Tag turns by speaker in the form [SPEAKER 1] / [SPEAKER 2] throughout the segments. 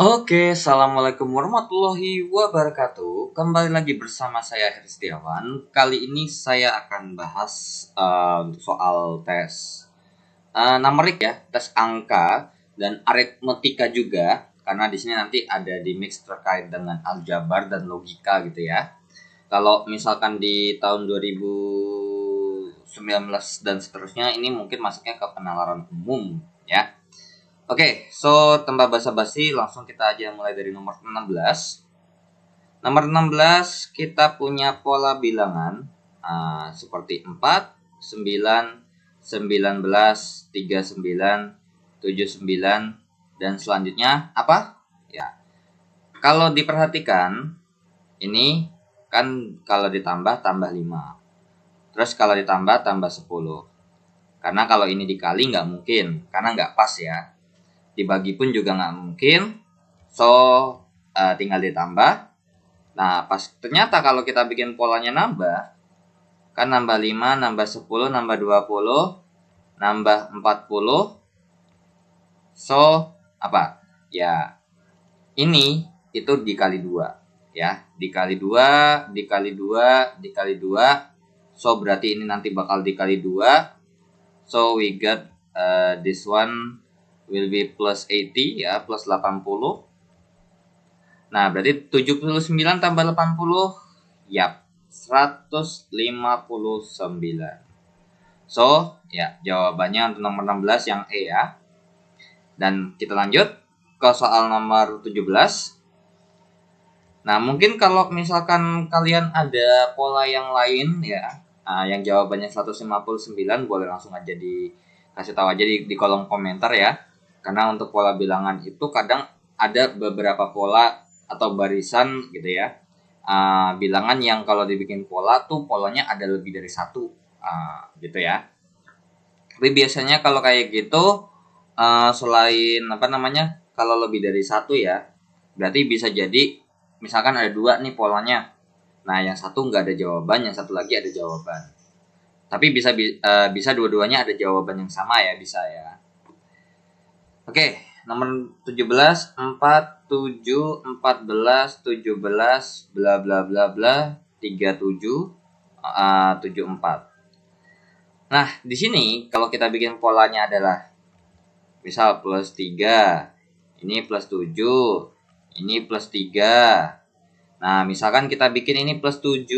[SPEAKER 1] Oke, assalamualaikum warahmatullahi wabarakatuh. Kembali lagi bersama saya Heri Setiawan. Kali ini saya akan bahas soal tes numerik ya, tes angka dan aritmetika juga. Karena di sini nanti ada di mix terkait dengan aljabar dan logika gitu ya. Kalau misalkan di tahun 2019 dan seterusnya, ini mungkin masuknya ke penalaran umum ya. Oke, so tanpa basa-basi langsung kita aja mulai dari nomor 16. Nomor 16 kita punya pola bilangan seperti 4, 9, 19, 39, 79 dan selanjutnya apa? Ya. Kalau diperhatikan ini kan kalau ditambah tambah 5. Terus kalau ditambah tambah 10. Karena kalau ini dikali nggak mungkin, karena nggak pas ya. Dibagi pun juga nggak mungkin, so tinggal ditambah. Nah pas ternyata kalau kita bikin polanya nambah, kan nambah 5, nambah 10, nambah 20, nambah 40, so apa ya, ini itu dikali 2 ya, dikali 2, dikali 2, dikali 2, so berarti ini nanti bakal dikali 2, so we got this one will be plus 80 ya, plus 80. Nah, berarti 79 tambah 80, yap, 159. So, ya, jawabannya untuk nomor 16 yang E ya. Dan kita lanjut ke soal nomor 17. Nah, mungkin kalau misalkan kalian ada pola yang lain ya, yang jawabannya 159, boleh langsung aja dikasih tahu aja di kolom komentar ya. Karena untuk pola bilangan itu kadang ada beberapa pola atau barisan gitu ya, bilangan yang kalau dibikin pola tuh polanya ada lebih dari satu gitu ya. Tapi biasanya kalau kayak gitu selain apa namanya, kalau lebih dari satu ya berarti bisa jadi misalkan ada dua nih polanya. Nah yang satu nggak ada jawaban, yang satu lagi ada jawaban. Tapi bisa dua-duanya ada jawaban yang sama ya, bisa ya. Oke, nomor 17, 4, 7, 14, 17, bla bla bla bla, 37, 74. Nah, di sini kalau kita bikin polanya adalah misal plus 3, ini plus 7, ini plus 3. Nah, misalkan kita bikin ini plus 7,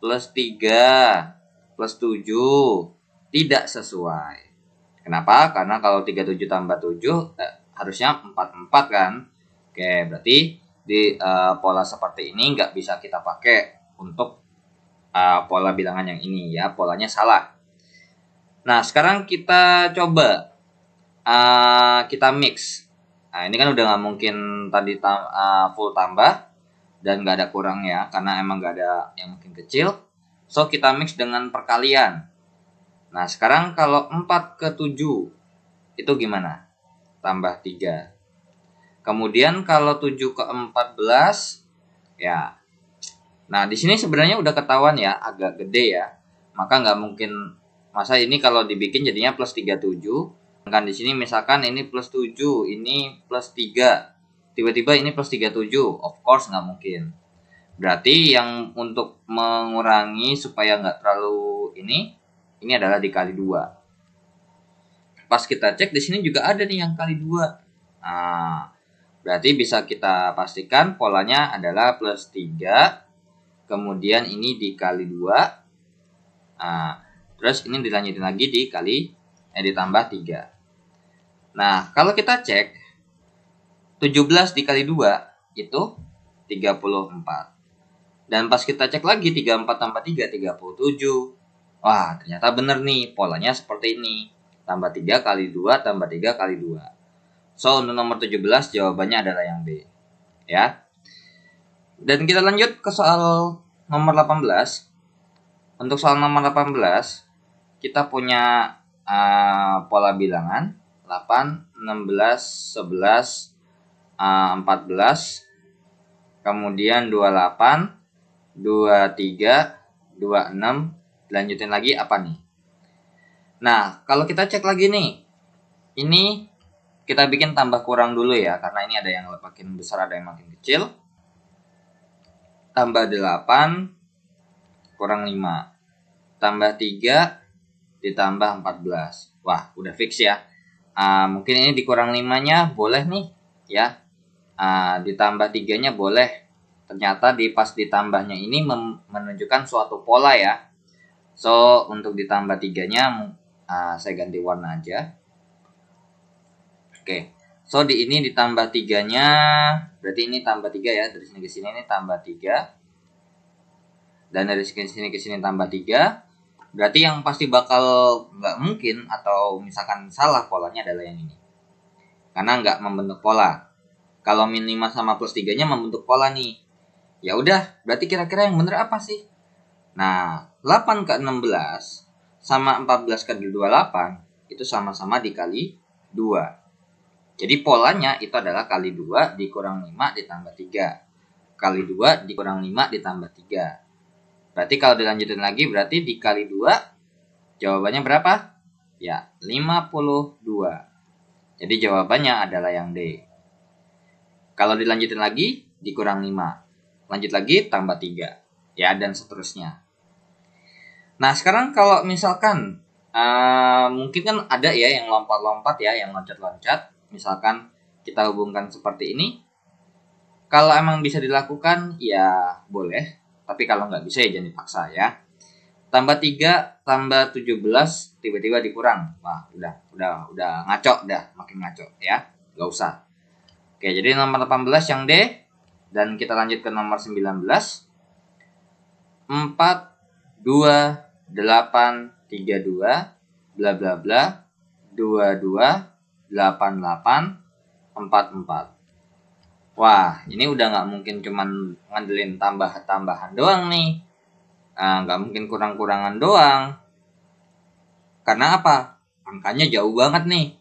[SPEAKER 1] plus 3, plus 7, tidak sesuai. Kenapa? Karena kalau 37 tambah 7 harusnya 44 kan. Oke, berarti di pola seperti ini nggak bisa kita pakai untuk pola bilangan yang ini ya, polanya salah. Nah, sekarang kita coba kita mix. Nah, ini kan udah nggak mungkin tadi full tambah dan nggak ada kurang ya, karena emang nggak ada yang mungkin kecil. So, kita mix dengan perkalian. Nah, sekarang kalau 4 ke 7 itu gimana? Tambah 3. Kemudian kalau 7 ke 14 ya. Nah, di sini sebenarnya udah ketahuan ya, agak gede ya. Maka nggak mungkin, masa ini kalau dibikin jadinya plus 37. Kan di sini misalkan ini plus 7, ini plus 3. Tiba-tiba ini plus 37. Of course nggak mungkin. Berarti yang untuk mengurangi supaya nggak terlalu ini adalah dikali 2. Pas kita cek di sini juga ada nih yang kali 2. Nah, berarti bisa kita pastikan polanya adalah plus 3. Kemudian ini dikali 2. Nah, terus ini dilanjutin lagi ditambah 3. Nah, kalau kita cek 17 dikali 2 itu 34. Dan pas kita cek lagi 34 tambah 3 37. Wah, ternyata bener nih polanya seperti ini. Tambah 3 kali 2 tambah 3 kali 2. So, untuk nomor 17 jawabannya adalah yang B. Ya. Dan kita lanjut ke soal nomor 18. Untuk soal nomor 18, kita punya pola bilangan 8, 16, 11, 14, kemudian 28, 23, 26, lanjutin lagi apa nih? Nah, kalau kita cek lagi nih, ini kita bikin tambah kurang dulu ya, karena ini ada yang makin besar, ada yang makin kecil. Tambah 8 kurang 5. Tambah 3 ditambah 14. Wah, udah fix ya. Mungkin ini dikurang 5-nya boleh nih ya. Ditambah 3-nya boleh. Ternyata pas ditambahnya ini menunjukkan suatu pola ya. So, untuk ditambah 3-nya saya ganti warna aja. Oke. So, ini ditambah 3-nya, berarti ini tambah 3 ya. Dari sini ke sini ini tambah 3. Dan dari sini ke sini tambah 3. Berarti yang pasti bakal nggak mungkin atau misalkan salah polanya adalah yang ini. Karena nggak membentuk pola. Kalau min 5 sama plus 3-nya membentuk pola nih. Ya udah, berarti kira-kira yang bener apa sih? Nah, 8 ke 16 sama 14 ke 28 itu sama-sama dikali 2. Jadi polanya itu adalah kali 2 dikurang 5 ditambah 3. Kali 2 dikurang 5 ditambah 3. Berarti kalau dilanjutin lagi berarti dikali 2 jawabannya berapa? Ya, 52. Jadi jawabannya adalah yang D. Kalau dilanjutin lagi dikurang 5. Lanjut lagi tambah 3. Ya, dan seterusnya. Nah, sekarang kalau misalkan mungkin kan ada ya yang lompat-lompat ya, yang loncat-loncat. Misalkan kita hubungkan seperti ini. Kalau emang bisa dilakukan, ya boleh. Tapi kalau nggak bisa ya jangan dipaksa ya. Tambah 3 tambah 17 tiba-tiba dikurang. Wah, udah ngaco dah, makin ngaco ya. Nggak usah. Oke, jadi nomor 18 yang D. Dan kita lanjut ke nomor 19. 4, 2, 8, 32, bla bla bla, 22, 88, 44. Wah, ini udah nggak mungkin cuman ngandelin tambah-tambahan doang nih. Nggak mungkin kurang-kurangan doang. Karena apa? Angkanya jauh banget nih.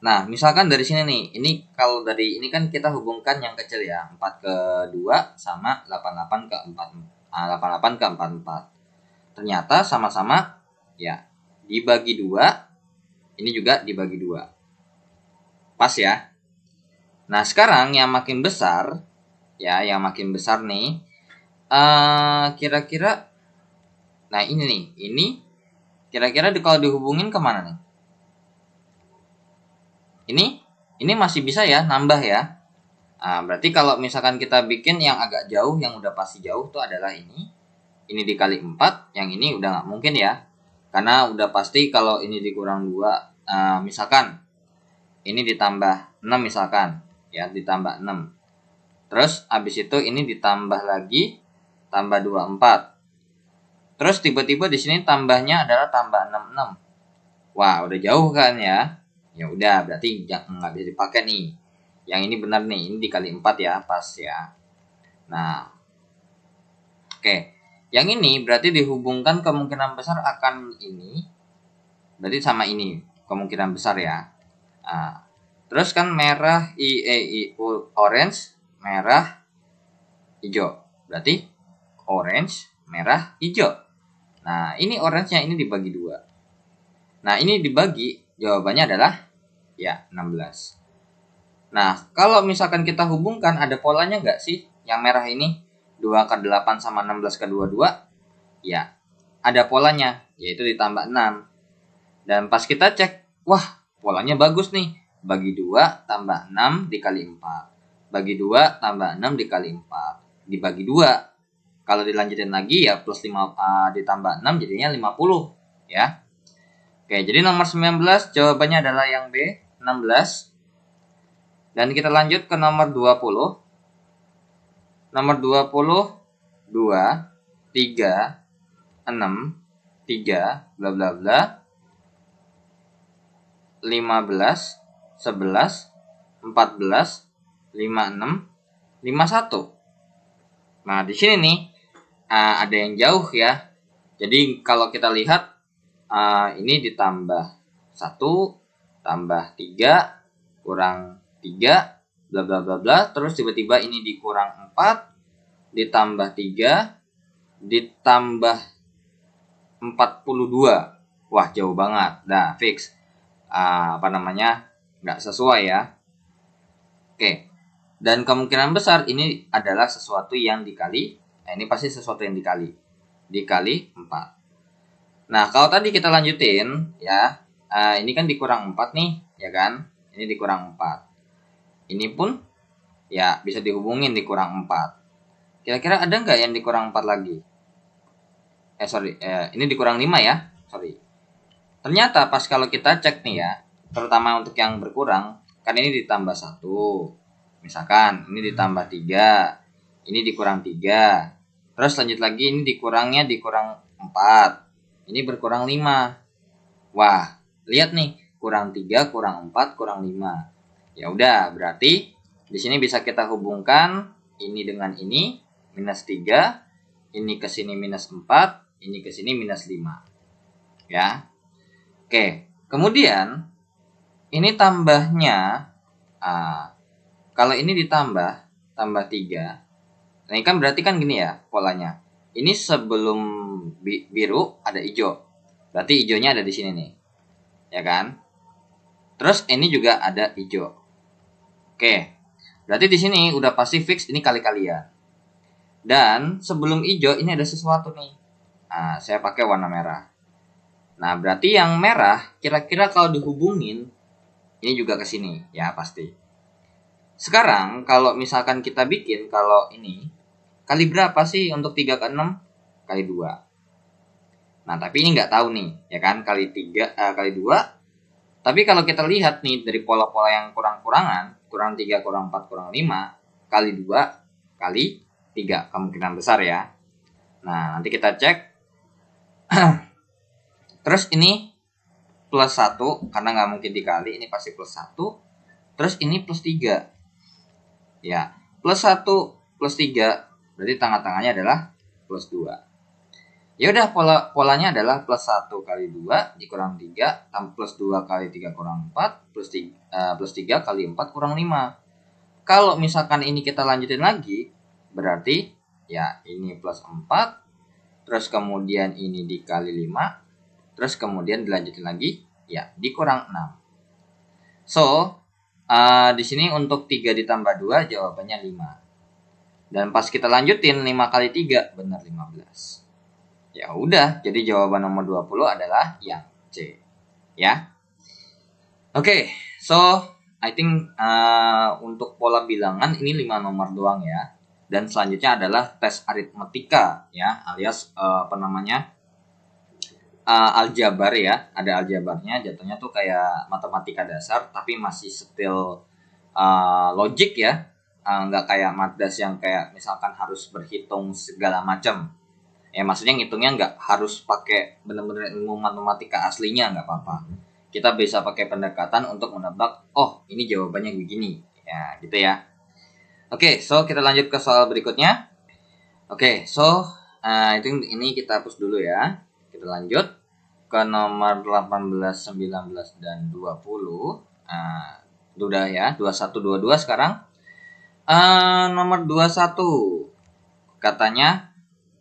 [SPEAKER 1] Nah, misalkan dari sini nih. Ini kalau dari ini kan kita hubungkan yang kecil ya. 4 ke 2 sama 88 ke 4. 88 ke 44. Ternyata sama-sama ya dibagi 2. Ini juga dibagi 2. Pas ya. Nah, sekarang yang makin besar ya, yang makin besar nih kira-kira nah ini nih, ini kira-kira kalau dihubungin kemana nih? Ini masih bisa ya nambah ya. Berarti kalau misalkan kita bikin yang agak jauh, yang udah pasti jauh tuh adalah ini. Ini dikali 4, yang ini udah nggak mungkin ya. Karena udah pasti kalau ini dikurang 2, misalkan ini ditambah 6 misalkan ya, ditambah 6. Terus habis itu ini ditambah lagi tambah 24. Terus tiba-tiba di sini tambahnya adalah tambah 66. Wah, udah jauh kan ya? Ya udah, berarti nggak bisa dipakai nih. Yang ini benar nih, ini dikali 4 ya, pas ya. Nah, oke. Yang ini berarti dihubungkan kemungkinan besar akan ini. Berarti sama ini, kemungkinan besar ya. Terus kan merah, orange, merah, hijau. Berarti orange, merah, hijau. Nah, ini orange-nya ini dibagi 2. Nah, ini dibagi, jawabannya adalah ya 16. Nah, kalau misalkan kita hubungkan, ada polanya nggak sih? Yang merah ini 2 ke 8 sama 16 ke 22? Ya, ada polanya, yaitu ditambah 6. Dan pas kita cek, wah, polanya bagus nih. Bagi 2 tambah 6 dikali 4. Bagi 2 tambah 6 dikali 4. Dibagi 2. Kalau dilanjutin lagi ya plus 5 ditambah 6 jadinya 50 ya. Oke, jadi nomor 19 jawabannya adalah yang B, 16. Dan kita lanjut ke nomor 20. Nomor 20, 2, 3, 6, 3, bla bla bla, 15, 11, 14, 56, 51. Nah, di sini nih ada yang jauh ya. Jadi kalau kita lihat ini ditambah 1 tambah 3 kurang 3 bla bla bla bla, terus tiba-tiba ini dikurang 4 ditambah 3 ditambah 42. Wah, jauh banget. Nah, fix. nggak sesuai ya. Oke, dan kemungkinan besar ini adalah sesuatu yang dikali. Nah, ini pasti sesuatu yang dikali 4. Nah, kalau tadi kita lanjutin ya, ini kan dikurang 4 nih, ya kan? Ini dikurang 4. Ini pun ya bisa dihubungin dikurang 4. Kira-kira ada nggak yang dikurang 4 lagi? Ini dikurang 5 ya. Sorry. Ternyata pas kalau kita cek nih ya, terutama untuk yang berkurang, kan ini ditambah 1. Misalkan ini ditambah 3. Ini dikurang 3. Terus lanjut lagi ini dikurangnya dikurang 4. Ini berkurang 5. Wah, lihat nih, kurang 3, kurang 4, kurang 5. Ya udah, berarti di sini bisa kita hubungkan ini dengan ini, minus 3, ini ke sini minus 4, ini ke sini minus 5. Ya. Oke, kemudian ini tambahnya, kalau ini tambah 3. Nah, ini kan berarti kan gini ya polanya. Ini sebelum biru ada hijau. Berarti hijaunya ada di sini nih. Ya kan? Terus ini juga ada hijau. Oke. Berarti di sini udah pasti fix ini kali-kalian. Dan sebelum hijau ini ada sesuatu nih. Nah, saya pakai warna merah. Nah, berarti yang merah kira-kira kalau dihubungin ini juga ke sini ya pasti. Sekarang kalau misalkan kita bikin kalau ini kali berapa sih untuk 3 ke 6? Kali 2. Nah, tapi ini nggak tahu nih, ya kan? Kali 3, kali 2. Tapi kalau kita lihat nih dari pola-pola yang kurang-kurangan, kurang 3, kurang 4, kurang 5, kali 2, kali 3. Kemungkinan besar ya. Nah, nanti kita cek. Terus ini plus 1, karena nggak mungkin dikali, ini pasti plus 1. Terus ini plus 3. Ya, plus 1, plus 3, berarti tengah-tengahnya adalah plus 2. Ya udah, polanya adalah plus 1 kali 2 dikurang 3, plus 2 kali 3 kurang 4, plus 3 kali 4 kurang 5. Kalau misalkan ini kita lanjutin lagi, berarti ya ini plus 4, terus kemudian ini dikali 5, terus kemudian dilanjutin lagi, ya dikurang 6. So, di sini untuk 3 ditambah 2 jawabannya 5. Dan pas kita lanjutin 5 kali 3 benar 15. Ya udah, jadi jawaban nomor 20 adalah yang C. Ya. Oke, so I think untuk pola bilangan ini 5 nomor doang ya. Dan selanjutnya adalah tes aritmetika ya, alias aljabar ya. Ada aljabarnya, jatuhnya tuh kayak matematika dasar tapi masih still logik ya. Nggak kayak maths yang kayak misalkan harus berhitung segala macam. Ya maksudnya ngitungnya nggak harus pakai benar-benar ilmu matematika aslinya, nggak apa-apa. Kita bisa pakai pendekatan untuk menebak, oh ini jawabannya begini. Ya gitu ya. Oke, so kita lanjut ke soal berikutnya. Oke, so itu ini kita hapus dulu ya. Kita lanjut ke nomor 18, 19, dan 20. Udah ya, 21, 22 sekarang. Nomor 21. Katanya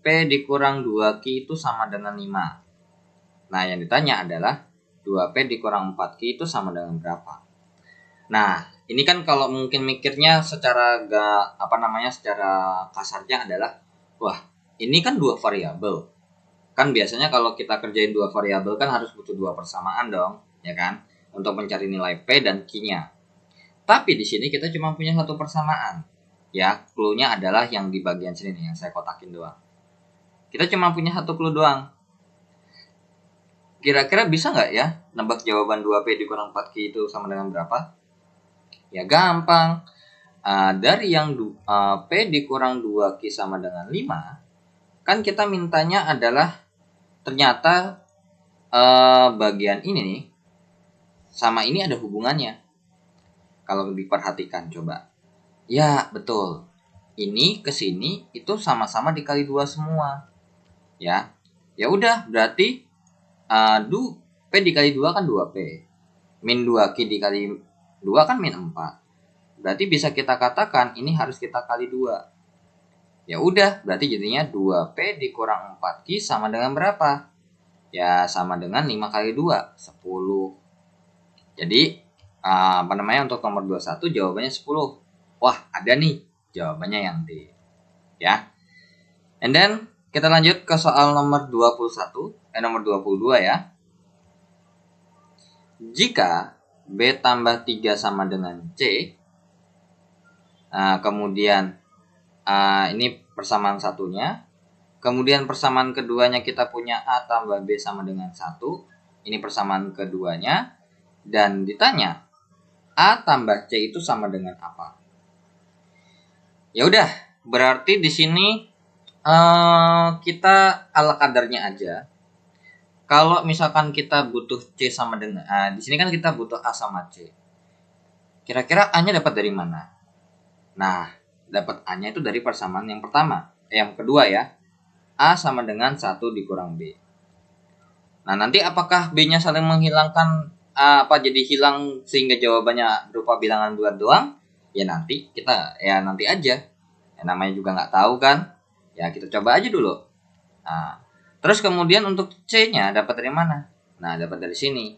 [SPEAKER 1] P dikurang 2Q itu sama dengan 5. Nah, yang ditanya adalah 2P dikurang 4Q itu sama dengan berapa? Nah, ini kan kalau mungkin mikirnya secara secara kasarnya adalah, wah, ini kan 2 variabel. Kan biasanya kalau kita kerjain 2 variabel kan harus butuh 2 persamaan dong, ya kan? Untuk mencari nilai P dan Q-nya. Tapi di sini kita cuma punya 1 persamaan. Ya, clue-nya adalah yang di bagian sini nih, yang saya kotakin doang. Kita cuma punya 1 clue doang. Kira-kira bisa nggak ya nebak jawaban 2P dikurang 4Q itu sama dengan berapa? Ya gampang. Dari yang P dikurang 2Q sama dengan 5, kan kita mintanya adalah ternyata bagian ini nih sama ini ada hubungannya. Kalau diperhatikan coba. Ya, betul. Ini ke sini itu sama-sama dikali 2 semua. Ya. Ya udah, berarti P dikali 2 kan 2P. Min 2Q dikali 2 kan min 4. Berarti bisa kita katakan ini harus kita kali 2. Ya udah, berarti jadinya 2P dikurang 4Q sama dengan berapa? Ya, sama dengan 5 kali 2, 10. Jadi untuk nomor 21 jawabannya 10. Wah, ada nih jawabannya yang D. Ya. And then kita lanjut ke soal nomor 22 ya. Jika B tambah 3 sama dengan C, kemudian ini persamaan satunya, kemudian persamaan keduanya kita punya A tambah B sama dengan 1, ini persamaan keduanya, dan ditanya A tambah C itu sama dengan apa? Ya udah, berarti di sini kita ala kadarnya aja. Kalau misalkan kita butuh C sama dengan di sini kan kita butuh A sama C. Kira-kira A-nya dapat dari mana? Nah, dapat A-nya itu dari persamaan yang pertama, yang kedua ya. A sama dengan 1 dikurang B. Nah, nanti apakah B-nya saling menghilangkan jadi hilang sehingga jawabannya berupa bilangan bulat doang? Ya nanti aja. Ya, namanya juga nggak tahu kan? Ya kita coba aja dulu. Nah, terus kemudian untuk C-nya dapat dari mana? Nah, dapat dari sini.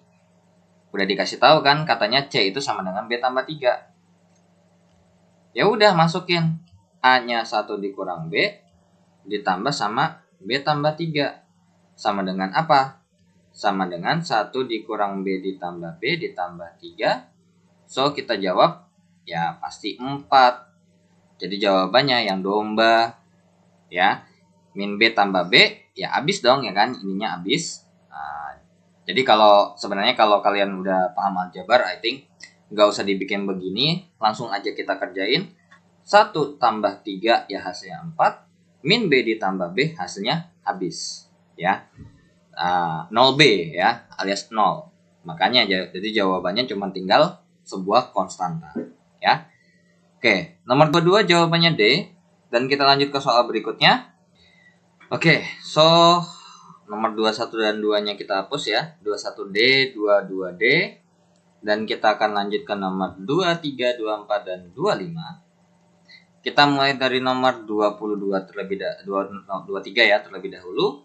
[SPEAKER 1] Udah dikasih tahu kan katanya C itu sama dengan B tambah 3. Ya udah masukin A-nya 1 dikurang B ditambah sama B tambah 3. Sama dengan apa? Sama dengan 1 dikurang B ditambah B ditambah 3. So, kita jawab ya pasti 4. Jadi jawabannya yang domba. Ya, min B tambah B, ya habis dong ya kan, ininya habis. Jadi sebenarnya kalau kalian udah paham aljabar, I think nggak usah dibikin begini, langsung aja kita kerjain. 1 tambah 3 ya hasilnya 4, min B ditambah B hasilnya habis. Ya. 0B ya, alias 0. Makanya jadi jawabannya cuma tinggal sebuah konstanta ya. Oke, nomor 22 jawabannya D, dan kita lanjut ke soal berikutnya. Oke, so nomor 21 dan 2-nya kita hapus ya. 21D, 22D, dan kita akan lanjut ke nomor 23, 24 dan 25. Kita mulai dari nomor 23 ya terlebih dahulu.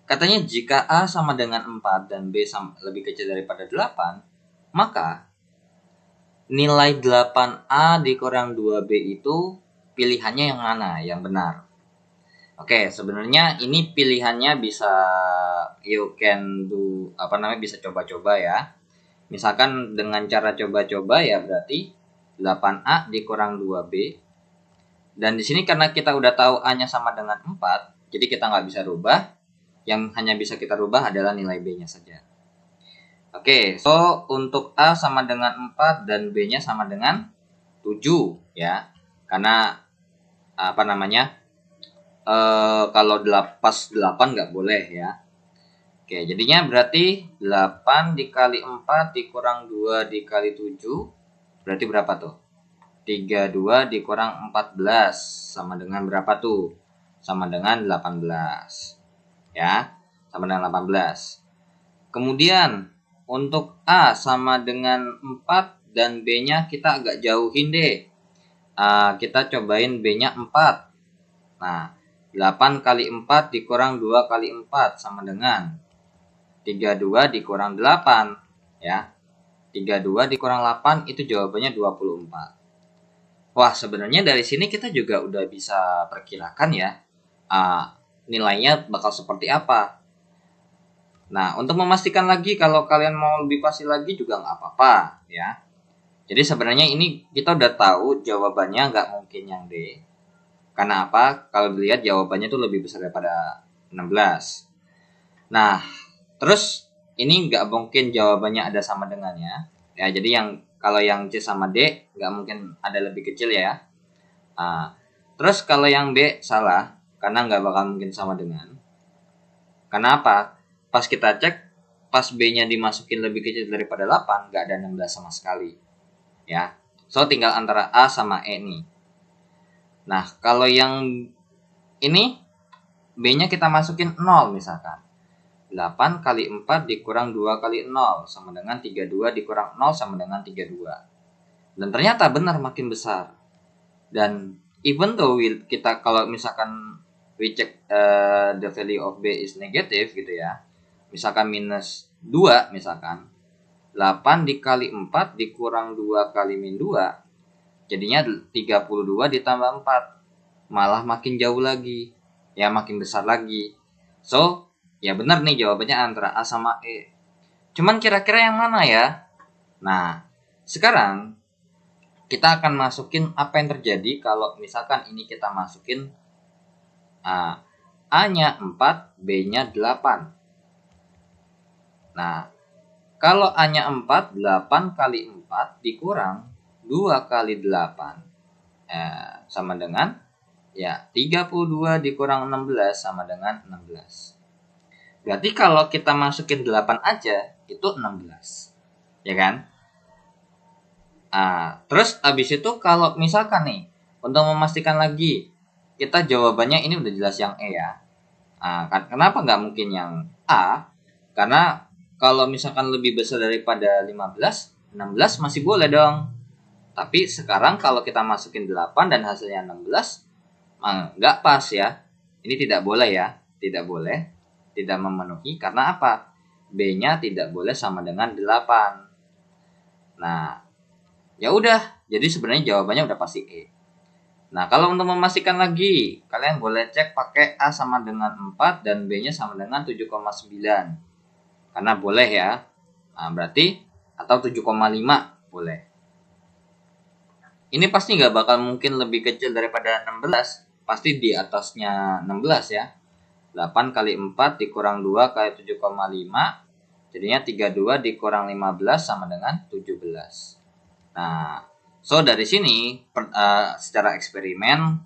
[SPEAKER 1] Katanya jika A sama dengan 4 dan B lebih kecil daripada 8, maka nilai 8A dikurang 2B itu pilihannya yang mana yang benar? Oke, sebenarnya ini pilihannya bisa bisa coba-coba ya. Misalkan dengan cara coba-coba ya berarti 8A dikurang 2B. Dan di sini karena kita udah tahu A-nya sama dengan 4, jadi kita nggak bisa rubah. Yang hanya bisa kita rubah adalah nilai B-nya saja. Oke, so untuk A sama dengan 4 dan B-nya sama dengan 7 ya. Karena kalau pas 8 nggak boleh ya. Oke, jadinya berarti 8 dikali 4 dikurang 2 dikali 7 berarti berapa tuh? 32 dikurang 14 sama dengan berapa tuh? Sama dengan 18. Ya, sama dengan 18. Kemudian untuk A sama dengan 4 dan B-nya kita agak jauhin deh. Kita cobain B-nya 4. Nah, 8 kali 4 dikurang 2 kali 4 sama dengan 32 dikurang 8. Ya, 32 dikurang 8 itu jawabannya 24. Wah, sebenarnya dari sini kita juga udah bisa perkirakan ya. Nilainya bakal seperti apa. Nah, untuk memastikan lagi kalau kalian mau lebih pasti lagi juga nggak apa-apa ya. Jadi sebenarnya ini kita udah tahu jawabannya nggak mungkin yang D. Karena apa? Kalau dilihat jawabannya itu lebih besar daripada 16. Nah, terus ini nggak mungkin jawabannya ada sama dengannya. Ya, jadi kalau yang C sama D nggak mungkin ada lebih kecil ya. Terus kalau yang B salah, karena nggak bakal mungkin sama dengan. Kenapa? Pas kita cek, pas B-nya dimasukin lebih kecil daripada 8, nggak ada 16 sama sekali. Ya, so tinggal antara A sama E nih. Nah, kalau yang ini, B-nya kita masukin 0 misalkan. 8 kali 4 dikurang 2 kali 0 sama dengan 32 dikurang 0 sama dengan 32. Dan ternyata benar makin besar. Dan even though kita kalau misalkan we check the value of B is negative gitu ya, misalkan minus 2 misalkan, 8 dikali 4 dikurang 2 kali min 2, jadinya 32 ditambah 4. Malah makin jauh lagi. Ya, makin besar lagi. So, ya benar nih jawabannya antara A sama E. Cuman kira-kira yang mana ya? Nah, sekarang kita akan masukin apa yang terjadi kalau misalkan ini kita masukin A-nya 4, B-nya 8. Nah, kalau A-nya 4, 8 kali 4 dikurang 2 kali 8 sama dengan ya 32 dikurang 16 sama dengan 16. Berarti kalau kita masukin 8 aja itu 16. Ya kan? Terus abis itu kalau misalkan nih, untuk memastikan lagi, kita jawabannya ini udah jelas yang E ya. Kenapa nggak mungkin yang A? Karena kalau misalkan lebih besar daripada 15, 16 masih boleh dong. Tapi sekarang kalau kita masukin 8 dan hasilnya 16, nggak pas ya. Ini tidak boleh ya. Tidak boleh. Tidak memenuhi. Karena apa? B-nya tidak boleh sama dengan 8. Nah, ya udah. Jadi sebenarnya jawabannya udah pasti E. Nah, kalau untuk memastikan lagi, kalian boleh cek pakai A sama dengan 4 dan B-nya sama dengan 7,9. Karena boleh ya. Berarti atau 7,5 boleh. Ini pasti nggak bakal mungkin lebih kecil daripada 16. Pasti di atasnya 16 ya. 8 kali 4 dikurang 2 kali 7,5. Jadinya 32 dikurang 15 sama dengan 17. Nah, so dari sini secara eksperimen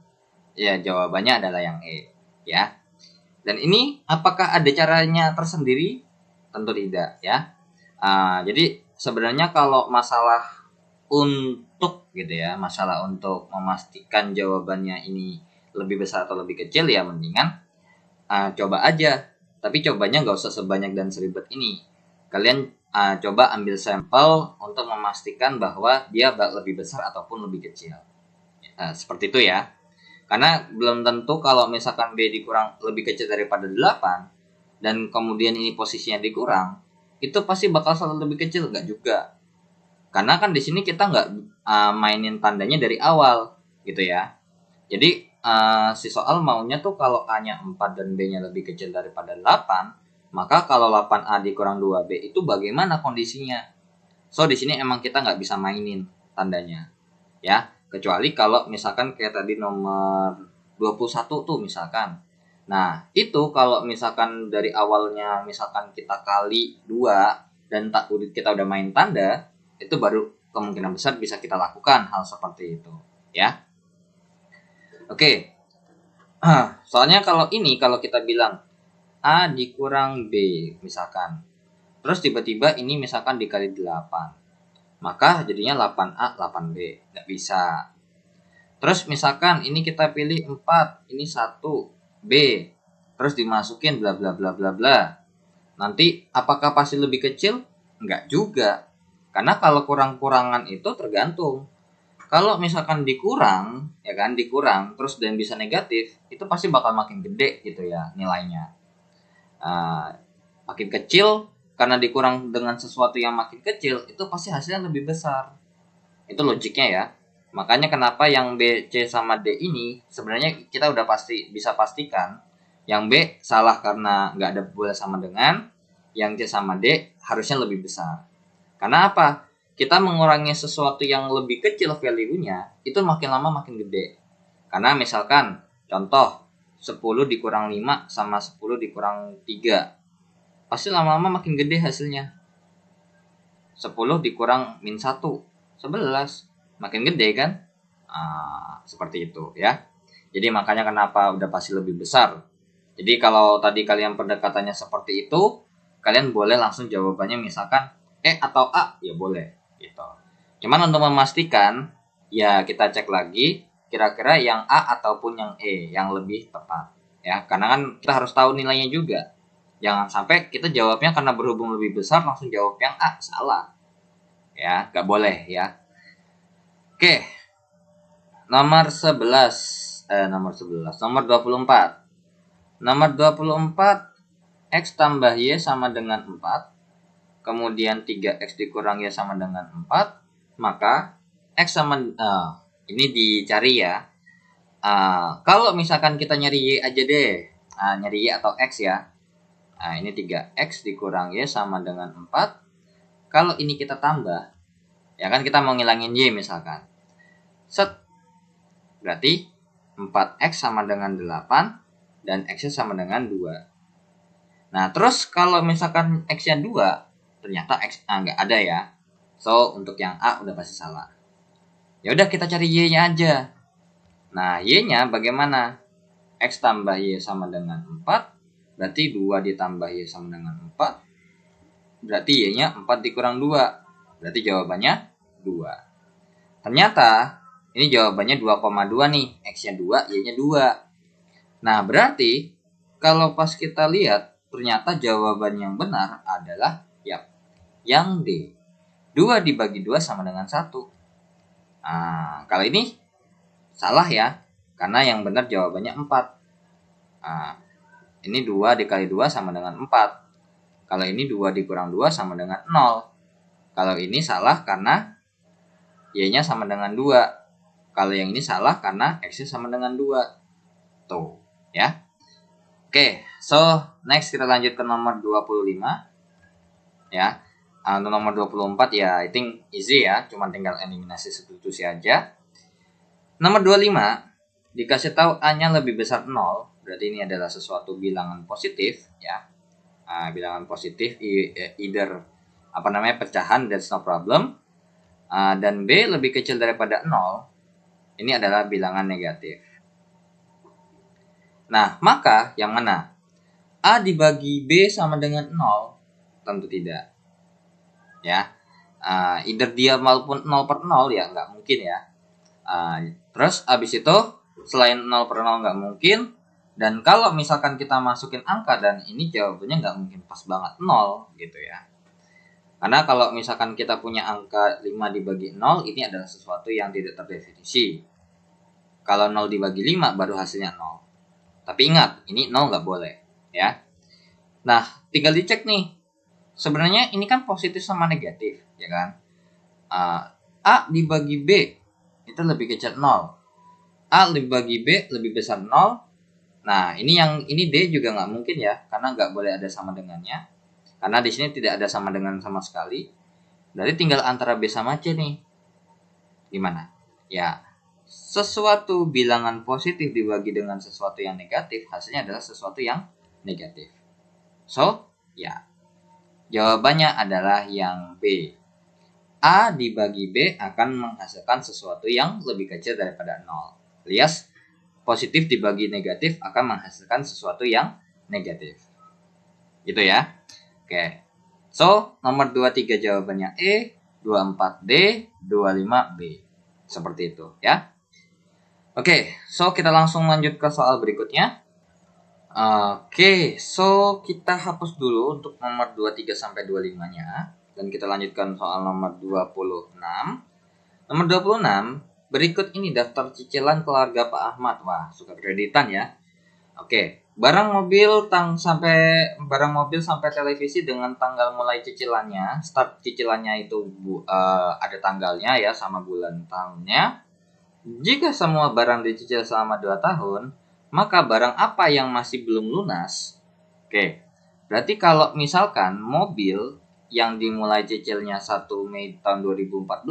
[SPEAKER 1] ya jawabannya adalah yang E ya. Dan ini apakah ada caranya tersendiri? Tentu tidak ya. Jadi sebenarnya kalau masalah untuk gitu ya, masalah untuk memastikan jawabannya ini lebih besar atau lebih kecil ya mendingan coba aja. Tapi cobanya nggak usah sebanyak dan seribet ini. Kalian coba ambil sampel untuk memastikan bahwa dia lebih besar ataupun lebih kecil. Seperti itu ya. Karena belum tentu kalau misalkan B dikurang lebih kecil daripada 8 dan kemudian ini posisinya dikurang, itu pasti bakal selalu lebih kecil, enggak juga. Karena kan di sini kita nggak mainin tandanya dari awal gitu ya. Jadi si soal maunya tuh kalau A-nya 4 dan B-nya lebih kecil daripada 8, maka kalau 8A dikurang 2B itu bagaimana kondisinya? So di sini emang kita nggak bisa mainin tandanya. Ya, kecuali kalau misalkan kayak tadi nomor 21 tuh misalkan. Nah, itu kalau misalkan dari awalnya misalkan kita kali 2 dan kita udah main tanda, itu baru kemungkinan besar bisa kita lakukan hal seperti itu, ya. Oke. Soalnya kalau kita bilang A dikurang B misalkan. Terus tiba-tiba ini misalkan dikali 8. Maka jadinya 8A 8B. Nggak bisa. Terus misalkan ini kita pilih 4, ini 1B. Terus dimasukin bla bla bla bla bla. Nanti apakah pasti lebih kecil? Enggak juga. Karena kalau kurang-kurangan itu tergantung. Kalau misalkan dikurang, ya kan, dikurang terus dan bisa negatif, itu pasti bakal makin gede gitu ya nilainya. Makin kecil karena dikurang dengan sesuatu yang makin kecil, itu pasti hasilnya lebih besar. Itu logiknya ya. Makanya kenapa yang B, C sama D ini sebenarnya kita udah pasti bisa pastikan yang B salah karena nggak ada boleh sama dengan, yang C sama D harusnya lebih besar. Karena apa? Kita mengurangi sesuatu yang lebih kecil value-nya, itu makin lama makin gede. Karena misalkan, contoh, 10 dikurang 5 sama 10 dikurang 3. Pasti lama-lama makin gede hasilnya. 10 dikurang min 1, 11. Makin gede kan? Seperti itu ya. Jadi makanya kenapa udah pasti lebih besar. Jadi kalau tadi kalian pendekatannya seperti itu, kalian boleh langsung jawabannya misalkan E atau A, ya boleh gitu. Cuman untuk memastikan, ya kita cek lagi kira-kira yang A ataupun yang E yang lebih tepat ya. Karena kan kita harus tahu nilainya juga. Jangan sampai kita jawabnya karena berhubung lebih besar langsung jawab yang A, salah. Ya, gak boleh ya. Oke. Nomor 24. Nomor 24 X tambah Y sama dengan 4. kemudian 3X dikurang Y sama dengan 4, maka X sama, ini dicari ya. Kalau misalkan kita nyari Y aja deh, nyari Y atau X ya. Ini 3X dikurang Y sama dengan 4. Kalau ini kita tambah, ya kan kita mau ngilangin Y misalkan. Set. Berarti 4X sama dengan 8 dan X-nya sama dengan 2. Nah, terus kalau misalkan X-nya 2, ternyata X nggak ada ya. So, untuk yang A udah pasti salah. Ya udah kita cari Y-nya aja. Nah, Y-nya bagaimana? X tambah Y sama dengan 4, berarti 2 ditambah Y sama dengan 4. Berarti Y-nya 4 dikurang 2. Berarti jawabannya 2. Ternyata ini jawabannya 2,2 nih. X-nya 2, Y-nya 2. Nah, berarti kalau pas kita lihat, ternyata jawaban yang benar adalah yang D. 2 dibagi 2 sama dengan 1. Kalau ini salah ya. Karena yang benar jawabannya 4. Ini 2 dikali 2 sama dengan 4. Kalau ini 2 dikurang 2 sama dengan 0. Kalau ini salah karena Y-nya sama dengan 2. Kalau yang ini salah karena X-nya sama dengan 2. Tuh, ya. Oke, so next kita lanjut ke nomor 25. Ya. Untuk nomor 24 ya, I think easy ya. Cuma tinggal eliminasi substitusi aja. Nomor 25, dikasih tahu A-nya lebih besar 0. Berarti ini adalah sesuatu bilangan positif, ya. Bilangan positif, either pecahan, that's no problem. Dan B lebih kecil daripada 0. Ini adalah bilangan negatif. Nah, maka yang mana? A dibagi B sama dengan 0? Tentu tidak. Ya, either dia maupun 0 per 0 ya nggak mungkin ya. Terus abis itu selain 0 per 0 nggak mungkin. Dan kalau misalkan kita masukin angka dan ini jawabannya nggak mungkin pas banget 0 gitu ya. Karena kalau misalkan kita punya angka 5 dibagi 0, ini adalah sesuatu yang tidak terdefinisi. Kalau 0 dibagi 5 baru hasilnya 0. Tapi ingat, ini 0 nggak boleh ya. Nah, tinggal dicek nih. Sebenarnya ini kan positif sama negatif, ya kan? A dibagi B itu lebih kecil 0. A dibagi B lebih besar 0. Nah, ini D juga nggak mungkin ya, karena nggak boleh ada sama dengannya. Karena di sini tidak ada sama dengan sama sekali. Berarti tinggal antara B sama C nih. Gimana? Ya, sesuatu bilangan positif dibagi dengan sesuatu yang negatif, hasilnya adalah sesuatu yang negatif. So, ya, jawabannya adalah yang B. A dibagi B akan menghasilkan sesuatu yang lebih kecil daripada 0. Alias, positif dibagi negatif akan menghasilkan sesuatu yang negatif. Gitu ya. Oke. So, nomor 23 jawabannya E, 24 D, 25 B. Seperti itu ya. Oke, so kita langsung lanjut ke soal berikutnya. Oke, so kita hapus dulu untuk nomor 23 sampai 25-nya dan kita lanjutkan soal nomor 26. Nomor 26, berikut ini daftar cicilan keluarga Pak Ahmad. Wah, suka kreditan ya. Oke, barang mobil sampai televisi dengan tanggal mulai cicilannya, start cicilannya itu ada tanggalnya ya sama bulan tahunnya. Jika semua barang dicicil selama 2 tahun, maka barang apa yang masih belum lunas? Oke, berarti kalau misalkan mobil yang dimulai cicilnya 1 Mei tahun 2014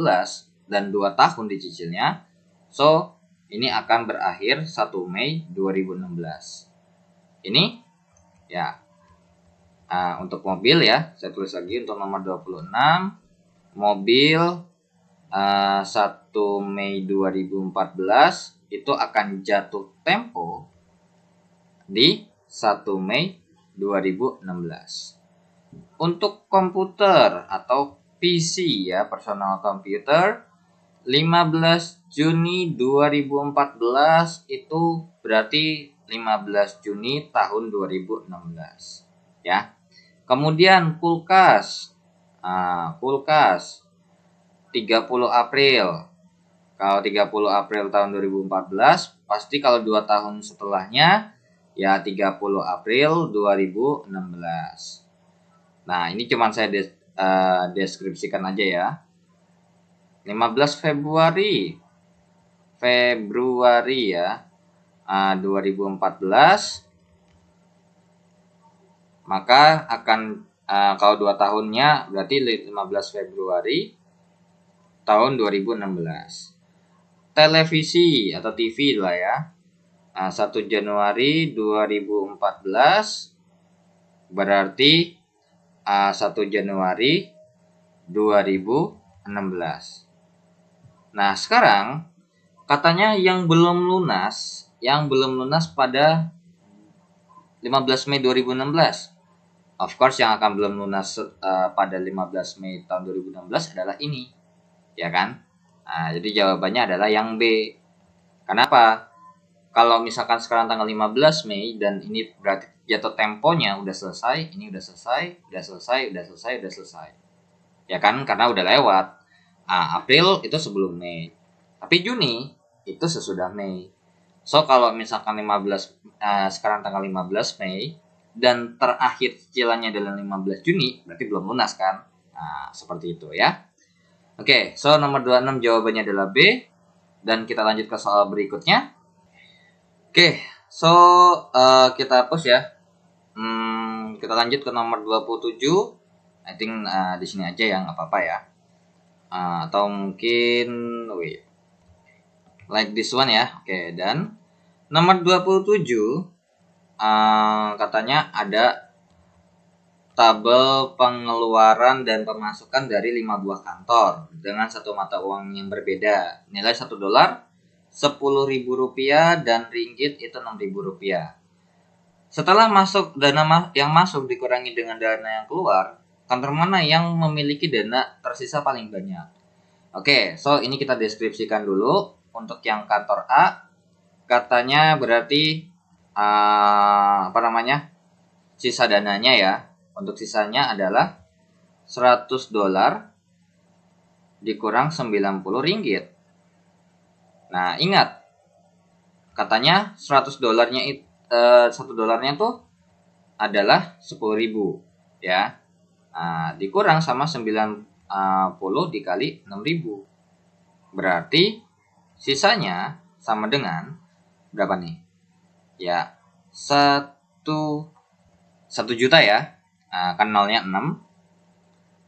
[SPEAKER 1] dan 2 tahun dicicilnya, so ini akan berakhir 1 Mei 2016. Ini ya untuk mobil ya, saya tulis lagi untuk nomor 26, mobil 1 Mei 2014 itu akan jatuh tempo di 1 Mei 2016. Untuk komputer atau PC ya, personal computer, 15 Juni 2014 itu berarti 15 Juni tahun 2016 ya. Kemudian kulkas. Kulkas 30 April. Kalau 30 April tahun 2014, pasti kalau 2 tahun setelahnya ya 30 April 2016. Nah, ini cuma saya deskripsikan aja ya. 15 Februari ya, 2014, maka akan kalau 2 tahunnya berarti 15 Februari tahun 2016. Televisi atau TV lah ya, 1 Januari 2014 berarti 1 Januari 2016. Nah, sekarang katanya yang belum lunas pada 15 Mei 2016. Of course yang akan belum lunas pada 15 Mei tahun 2016 adalah ini. Ya kan? Nah, jadi jawabannya adalah yang B. Kenapa? Kalau misalkan sekarang tanggal 15 Mei dan ini berarti jatuh temponya udah selesai, ini udah selesai. Ya kan? Karena udah lewat. April itu sebelum Mei. Tapi Juni itu sesudah Mei. So kalau misalkan 15 sekarang tanggal 15 Mei dan terakhir cicilannya adalah 15 Juni, berarti belum lunas kan? Nah, seperti itu ya. Oke, so nomor 26 jawabannya adalah B. Dan kita lanjut ke soal berikutnya. Oke, so kita hapus ya. Kita lanjut ke nomor 27. I think di sini aja ya, nggak apa-apa ya. Atau mungkin like this one ya. Oke, dan nomor 27 katanya ada tabel pengeluaran dan pemasukan dari 5 buah kantor dengan satu mata uang yang berbeda. Nilai $1 Rp10.000 dan ringgit itu Rp6.000. Setelah masuk dana yang masuk dikurangi dengan dana yang keluar, kantor mana yang memiliki dana tersisa paling banyak? Oke, so ini kita deskripsikan dulu. Untuk yang kantor A, katanya berarti sisa dananya ya. Untuk sisanya adalah $100 dikurang Rp90. Nah, ingat, katanya $100 $1 tuh adalah 10.000 ya. Dikurang sama 90 dikali 6.000. Berarti sisanya sama dengan berapa nih? Ya, 1 juta ya. Kan nolnya 6.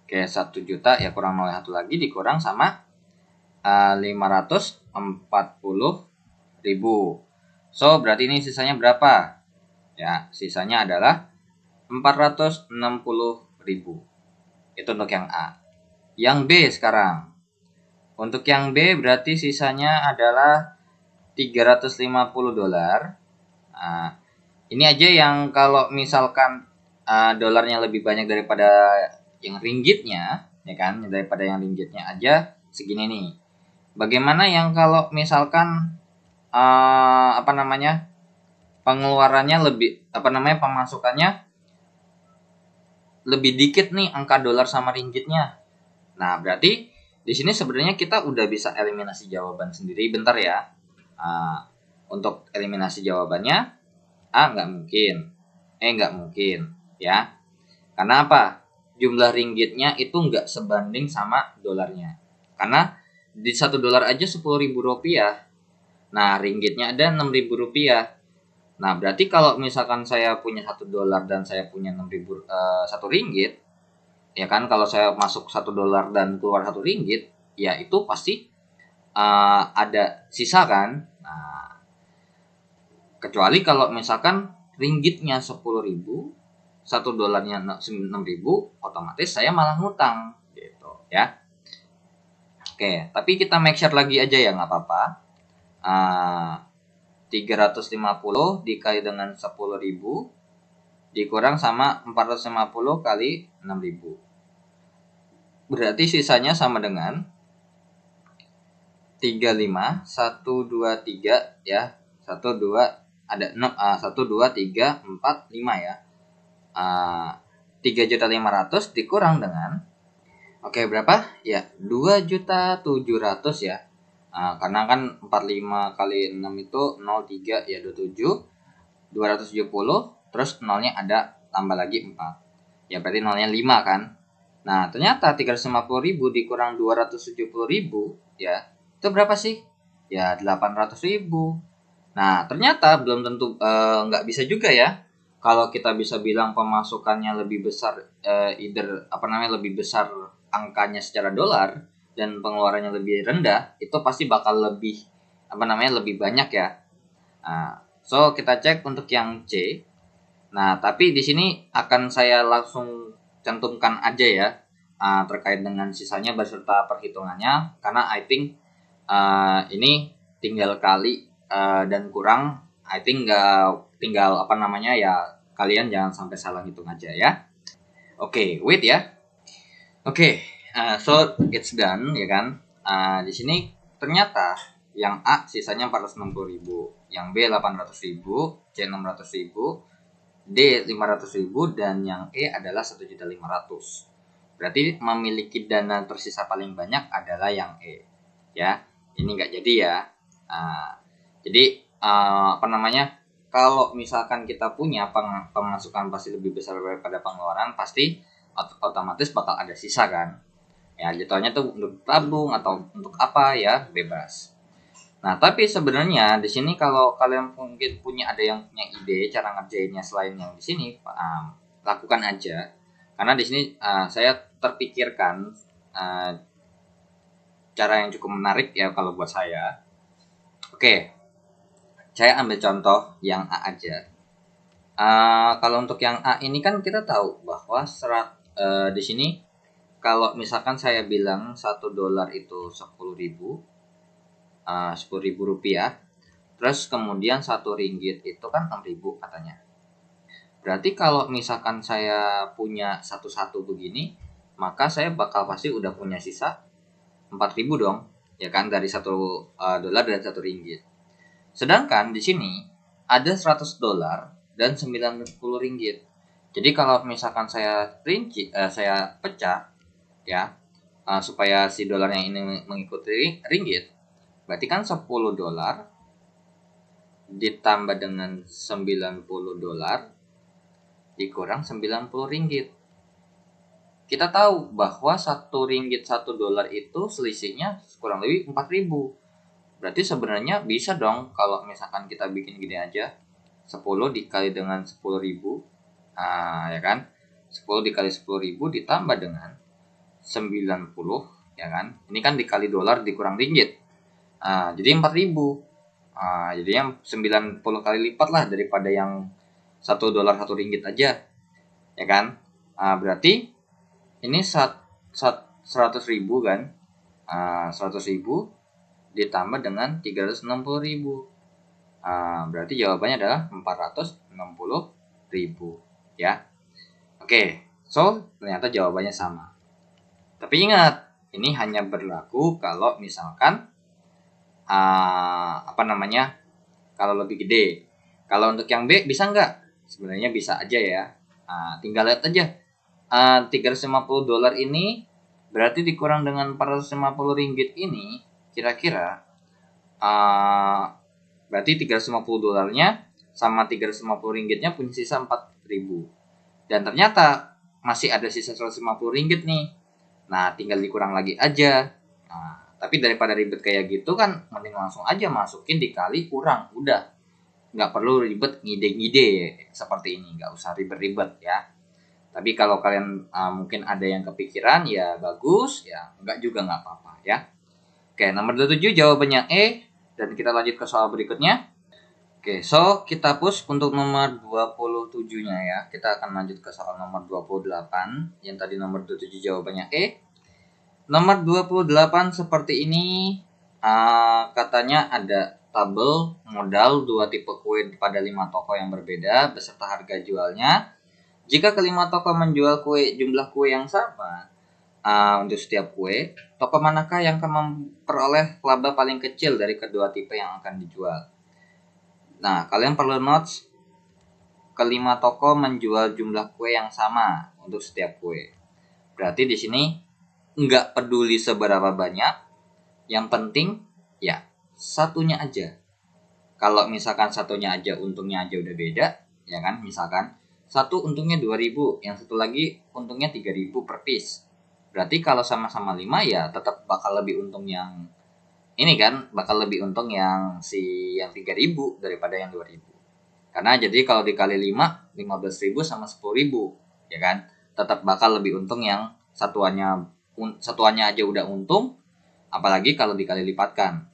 [SPEAKER 1] Oke, 1 juta ya kurang 01 lagi dikurang sama 540.000. So, berarti ini sisanya berapa? Ya, sisanya adalah 460.000. Itu untuk yang A. Yang B sekarang. Untuk yang B berarti sisanya adalah $350. Ini aja yang kalau misalkan dolarnya lebih banyak daripada yang ringgitnya, ya kan? Daripada yang ringgitnya aja segini nih. Bagaimana yang kalau misalkan pengeluarannya lebih pemasukannya lebih dikit nih angka dolar sama ringgitnya. Nah, berarti di sini sebenarnya kita udah bisa eliminasi jawaban sendiri. Bentar ya. Untuk eliminasi jawabannya A nggak mungkin, nggak mungkin ya. Karena apa? Jumlah ringgitnya itu nggak sebanding sama dolarnya. Karena di $1 aja Rp10.000. Nah, ringgitnya ada Rp6.000. Nah, berarti kalau misalkan saya punya $1 dan saya punya 1 ringgit, ya kan, kalau saya masuk $1 dan keluar 1 ringgit, ya itu pasti ada sisa kan. Nah, kecuali kalau misalkan ringgitnya 10.000, $1 6.000, otomatis saya malah ngutang gitu ya. Oke, tapi kita make sure lagi aja ya, nggak apa-apa. 350 dikali dengan 10.000 dikurang sama 450 kali 6.000. Berarti sisanya sama dengan 35, 1, 2, 3 ya. 1, 2, ada 6, 1, 2, 3, 4, 5 ya. 3.500.000 dikurang dengan, oke, berapa? Ya, 2.700.000 ya. Karena kan 45 kali 6 itu 03 ya, 27. 270, terus nolnya ada tambah lagi 4. Ya berarti nolnya 5 kan. Nah, ternyata 350.000 dikurang 270.000, ya, itu berapa sih? Ya, 800.000. Nah, ternyata belum tentu nggak bisa juga ya. Kalau kita bisa bilang pemasukannya lebih besar, either apa namanya lebih besar angkanya secara dolar dan pengeluarannya lebih rendah, itu pasti bakal lebih apa namanya lebih banyak ya. Nah, so kita cek untuk yang C. Nah, tapi di sini akan saya langsung cantumkan aja ya terkait dengan sisanya beserta perhitungannya karena I think ini tinggal kali dan kurang. I think nggak tinggal apa namanya ya kalian jangan sampai salah hitung aja ya. Oke, wait ya. Oke, so it's done ya kan. Di sini ternyata yang A sisanya 460.000, yang B 800.000, C 600.000, D 500.000 dan yang E adalah 1.500.000. Berarti memiliki dana tersisa paling banyak adalah yang E. Ya, ini nggak jadi ya. Jadi apa namanya? Kalau misalkan kita punya pemasukan pasti lebih besar daripada pengeluaran, pasti otomatis bakal ada sisa kan. Ya, jatuhnya tuh untuk tabung atau untuk apa ya, bebas. Nah, tapi sebenarnya di sini kalau kalian mungkin ada yang punya ide cara ngerjainnya selain yang di sini, lakukan aja. Karena di sini saya terpikirkan cara yang cukup menarik ya kalau buat saya. Oke, saya ambil contoh yang A aja. Kalau untuk yang A ini kan kita tahu bahwa di sini kalau misalkan saya bilang $1 itu 10.000, 10.000 rupiah, terus kemudian 1 ringgit itu kan 6.000 katanya. Berarti kalau misalkan saya punya satu-satu begini, maka saya bakal pasti udah punya sisa 4.000 dong, ya kan, dari $1 dan 1 ringgit. Sedangkan di sini ada $100 dan 90 ringgit. Jadi kalau misalkan saya saya pecah ya, supaya si dolarnya ini mengikuti ringgit, berarti kan $10 ditambah dengan $90 dikurang 90 ringgit. Kita tahu bahwa 1 ringgit $1 itu selisihnya kurang lebih 4.000. Berarti sebenarnya bisa dong kalau misalkan kita bikin gini aja. 10 dikali dengan 10.000. Ya kan? 10 dikali 10.000 ditambah dengan 90, ya kan? Ini kan dikali dolar dikurang ringgit. Jadi 4.000. Jadinya 90 kali lipat lah daripada yang $1 1 ringgit aja. Ya kan? Berarti ini 100.000 kan? 100.000 ditambah dengan 360.000. Berarti jawabannya adalah 460.000 ya. Oke, so ternyata jawabannya sama. Tapi ingat, ini hanya berlaku kalau misalkan apa namanya? Kalau lebih gede. Kalau untuk yang B bisa nggak? Sebenarnya bisa aja ya. Tinggal lihat aja. $350 ini berarti dikurang dengan 450 ringgit ini kira-kira berarti $350 sama 350 ringgitnya punya sisa 4.000. Dan ternyata masih ada sisa 150 ringgit nih. Nah, tinggal dikurang lagi aja. Tapi daripada ribet kayak gitu kan mending langsung aja masukin dikali kurang, udah. Nggak perlu ribet ngide-ngide seperti ini, nggak usah ribet-ribet ya. Tapi kalau kalian mungkin ada yang kepikiran ya bagus, ya enggak juga nggak apa-apa ya. Oke, nomor 27 jawabannya E dan kita lanjut ke soal berikutnya. Oke, so kita push untuk nomor 27-nya ya. Kita akan lanjut ke soal nomor 28 yang tadi nomor 27 jawabannya E. Nomor 28 seperti ini. Katanya ada tabel modal 2 tipe kue pada 5 toko yang berbeda beserta harga jualnya. Jika kelima toko menjual jumlah kue yang sama untuk setiap kue, toko manakah yang akan memperoleh laba paling kecil dari kedua tipe yang akan dijual? Nah, kalian perlu notes kelima toko menjual jumlah kue yang sama untuk setiap kue. Berarti di sini nggak peduli seberapa banyak, yang penting ya satunya aja. Kalau misalkan satunya aja untungnya aja udah beda, ya kan? Misalkan satu untungnya 2.000, yang satu lagi untungnya 3.000 per piece. Berarti kalau sama-sama 5 ya tetap bakal lebih untung yang ini kan, bakal lebih untung yang yang 3.000 daripada yang 2.000. Karena jadi kalau dikali 5, 15.000 sama 10.000, ya kan? Tetap bakal lebih untung yang satuannya aja udah untung, apalagi kalau dikali lipatkan.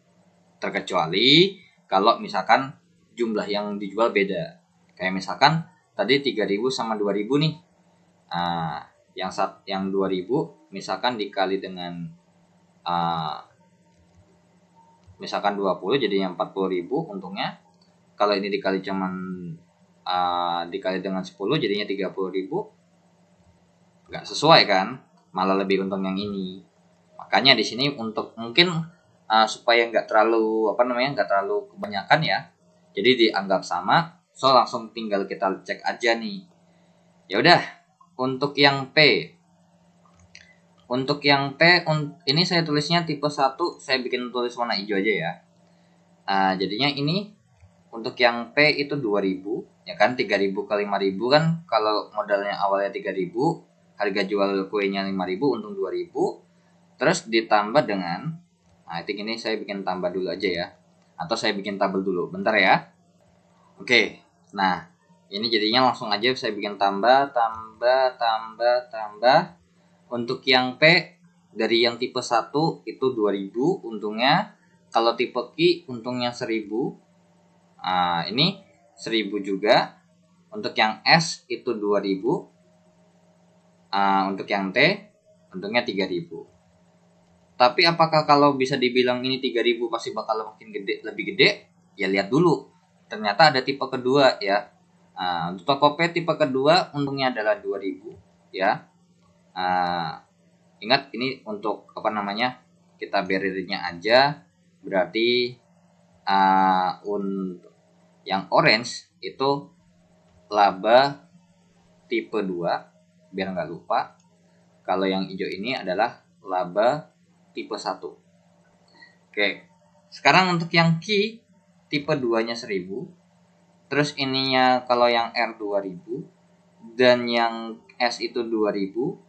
[SPEAKER 1] Terkecuali kalau misalkan jumlah yang dijual beda. Kayak misalkan tadi 3.000 sama 2.000 nih. Nah, yang 2.000 misalkan dikali dengan misalkan 20 jadinya 40.000 untungnya. Kalau ini dikali dikali dengan 10 jadinya 30.000. Nggak sesuai kan? Malah lebih untung yang ini. Makanya di sini untuk mungkin supaya nggak terlalu nggak terlalu kebanyakan ya. Jadi dianggap sama. So langsung tinggal kita cek aja nih. Ya udah, untuk yang P. Untuk yang P ini saya tulisnya tipe 1, saya bikin tulis warna hijau aja ya. Jadinya ini untuk yang P itu 2.000, ya kan, 3.000 ke 5.000 kan, kalau modalnya awalnya 3.000, harga jual kuenya 5.000, untung 2.000. Terus ditambah dengan, ini saya bikin tambah dulu aja ya. Atau saya bikin tabel dulu, bentar ya. Oke, nah ini jadinya langsung aja saya bikin tambah. Untuk yang P dari yang tipe 1 itu 2.000 untungnya. Kalau tipe Q untungnya 1.000. Ini 1.000 juga. Untuk yang S itu 2.000. Untuk yang T untungnya 3.000. Tapi apakah kalau bisa dibilang ini 3.000 pasti bakal makin gede, lebih gede? Ya lihat dulu. Ternyata ada tipe kedua ya. Untuk Tokopedia tipe kedua untungnya adalah 2.000 ya. Ingat ini untuk kita barriernya aja. Berarti untuk yang orange itu laba tipe 2 biar nggak lupa. Kalau yang hijau ini adalah laba tipe 1. Oke. Sekarang untuk yang Q tipe 2-nya 1.000. Terus ininya kalau yang R 2.000 dan yang S itu 2.000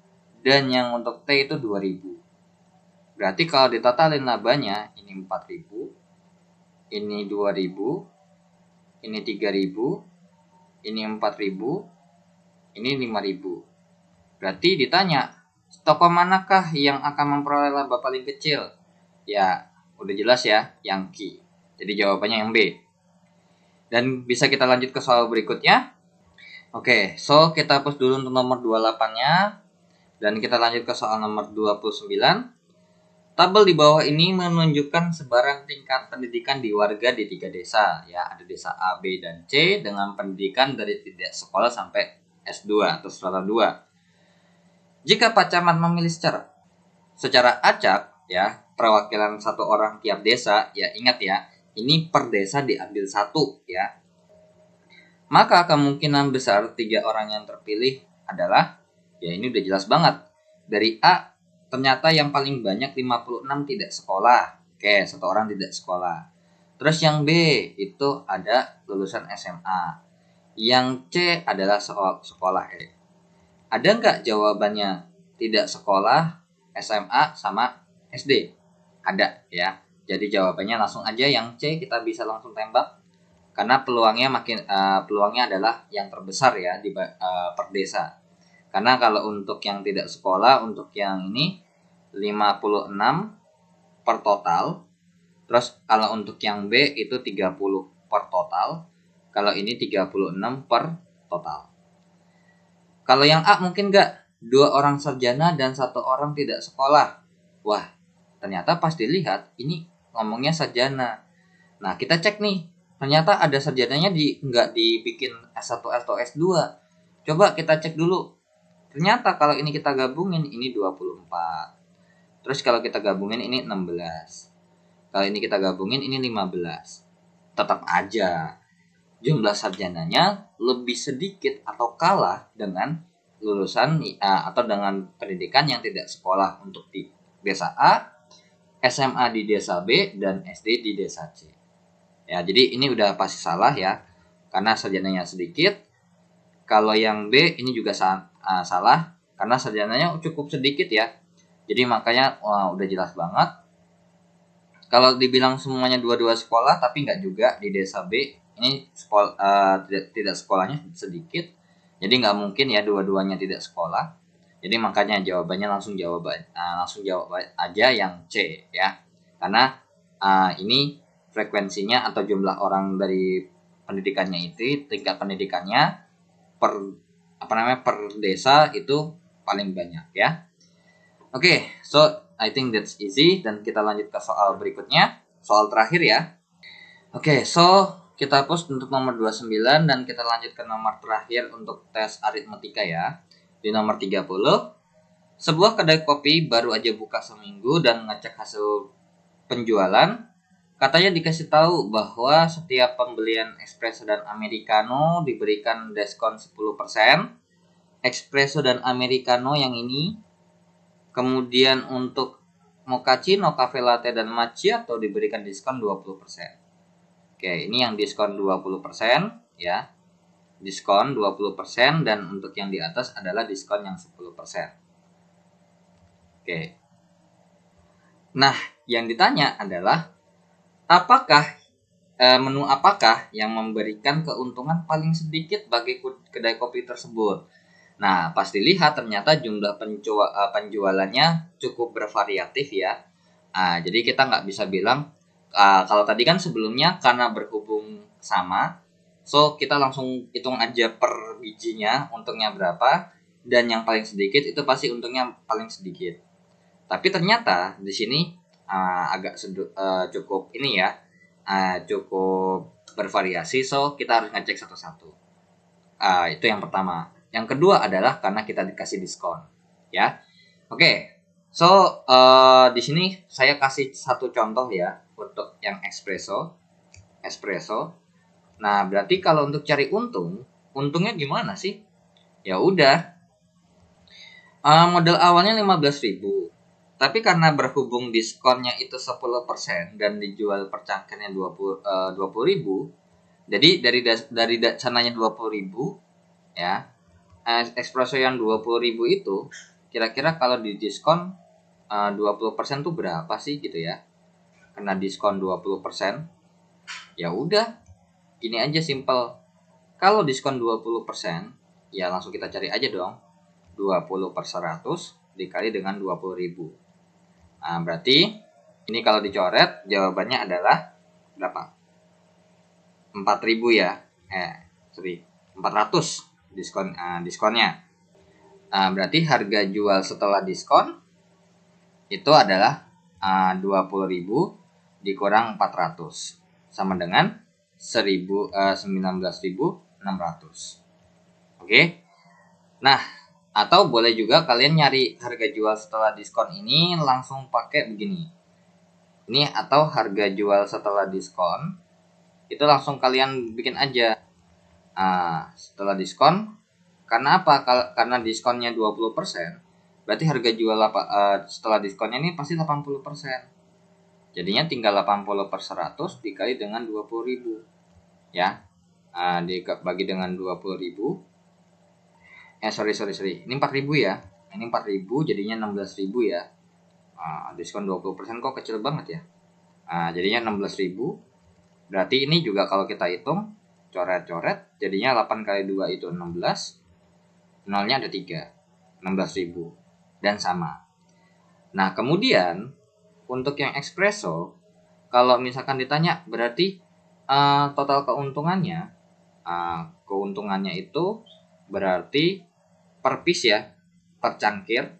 [SPEAKER 1] dan yang untuk T itu 2.000. Berarti kalau ditotalin labanya ini 4.000, ini 2.000, ini 3.000, ini 4.000, ini 5.000. Berarti ditanya, toko manakah yang akan memperoleh laba paling kecil? Ya, udah jelas ya, yang Q. Jadi jawabannya yang B. Dan bisa kita lanjut ke soal berikutnya. Oke, so kita hapus dulu untuk nomor 28-nya. Dan kita lanjut ke soal nomor 29. Tabel di bawah ini menunjukkan sebaran tingkat pendidikan di warga di 3 desa. Ya, ada desa A, B, dan C dengan pendidikan dari tidak sekolah sampai S2 atau strata 2. Jika Pak Camat memilih secara acak, ya, perwakilan satu orang tiap desa, ya ingat ya, ini per desa diambil 1 ya. Maka kemungkinan besar 3 orang yang terpilih adalah, ya ini udah jelas banget. Dari A, ternyata yang paling banyak 56 tidak sekolah. Oke, 1 orang tidak sekolah. Terus yang B, itu ada lulusan SMA. Yang C adalah sekolah. Ada nggak jawabannya tidak sekolah, SMA, sama SD? Ada ya. Jadi jawabannya langsung aja yang C, kita bisa langsung tembak. Karena peluangnya adalah yang terbesar ya di per desa. Karena kalau untuk yang tidak sekolah, untuk yang ini 56 per total. Terus kalau untuk yang B itu 30 per total. Kalau ini 36 per total. Kalau yang A mungkin nggak, 2 orang sarjana dan 1 orang tidak sekolah. Wah, ternyata pas dilihat ini ngomongnya sarjana. Nah, kita cek nih. Ternyata ada sarjananya nggak dibikin S1 atau S2. Coba kita cek dulu. Ternyata kalau ini kita gabungin ini 24. Terus kalau kita gabungin ini 16. Kalau ini kita gabungin ini 15. Tetap aja jumlah sarjananya lebih sedikit atau kalah dengan lulusan atau dengan pendidikan yang tidak sekolah untuk di desa A, SMA di desa B, dan SD di desa C. Ya, jadi ini udah pasti salah ya, karena sarjananya sedikit. Kalau yang B ini juga salah, karena sarjananya cukup sedikit ya. Jadi makanya udah jelas banget. Kalau dibilang semuanya dua-dua sekolah, tapi nggak juga. Di desa B ini tidak sekolahnya sedikit, jadi nggak mungkin ya dua-duanya tidak sekolah. Jadi makanya jawabannya langsung jawab aja yang C ya, karena ini frekuensinya atau jumlah orang dari pendidikannya itu, tingkat pendidikannya per per desa itu paling banyak ya. Oke, so I think that's easy, dan kita lanjut ke soal berikutnya, soal terakhir ya. Oke, so kita hapus untuk nomor 29 dan kita lanjut ke nomor terakhir untuk tes aritmetika ya. Di nomor 30, sebuah kedai kopi baru aja buka seminggu dan ngecek hasil penjualan. Katanya dikasih tahu bahwa setiap pembelian espresso dan americano diberikan diskon 10%. Espresso dan americano yang ini. Kemudian untuk mochaccino, cafe latte, dan macchiato diberikan diskon 20%. Oke, ini yang diskon 20% ya. Diskon 20% dan untuk yang di atas adalah diskon yang 10%. Oke. Nah, yang ditanya adalah menu apakah yang memberikan keuntungan paling sedikit bagi kedai kopi tersebut? Nah, pas dilihat ternyata jumlah penjualannya cukup bervariatif ya. Jadi kita nggak bisa bilang, kalau tadi kan sebelumnya karena berhubung sama, so kita langsung hitung aja per bijinya untungnya berapa, dan yang paling sedikit itu pasti untungnya paling sedikit. Tapi ternyata di sini cukup ini ya, cukup bervariasi, so kita harus ngecek satu-satu. Itu yang pertama. Yang kedua adalah karena kita dikasih diskon, ya. Oke, so di sini saya kasih satu contoh ya untuk yang espresso. Nah, berarti kalau untuk cari untungnya gimana sih? Ya udah, modal awalnya 15.000, tapi karena berhubung diskonnya itu 10% dan dijual per cangkirnya 20.000, jadi dari sananya 20.000 ya. Espresso yang 20.000 itu kira-kira kalau di diskon 20% tuh berapa sih gitu ya. Kena diskon 20%. Ya udah, gini aja simple. Kalau diskon 20%, ya langsung kita cari aja dong. 20 per 100 dikali dengan 20.000. Nah, berarti ini kalau dicoret jawabannya adalah berapa? 4.000 ya. 400 diskonnya. Berarti harga jual setelah diskon itu adalah 20.000 dikurang 400 sama dengan 19.600. Oke. Nah, atau boleh juga kalian nyari harga jual setelah diskon ini langsung pakai begini. Ini atau harga jual setelah diskon itu langsung kalian bikin aja. Setelah diskon, karena apa? Karena diskonnya 20%, berarti harga jual setelah diskonnya ini pasti 80%. Jadinya tinggal 80 per 100 dikali dengan 20.000 ya. Dibagi dengan 20.000. Sorry. Ini 4.000 ya. Ini 4.000 jadinya 16.000 ya. Diskon 20% kok kecil banget ya. Jadinya 16.000. Berarti ini juga kalau kita hitung coret-coret jadinya 8 kali 2 itu 16, nolnya ada 3, 16.000 dan sama. Nah, kemudian untuk yang espresso, kalau misalkan ditanya berarti total keuntungannya itu berarti per piece ya, per cangkir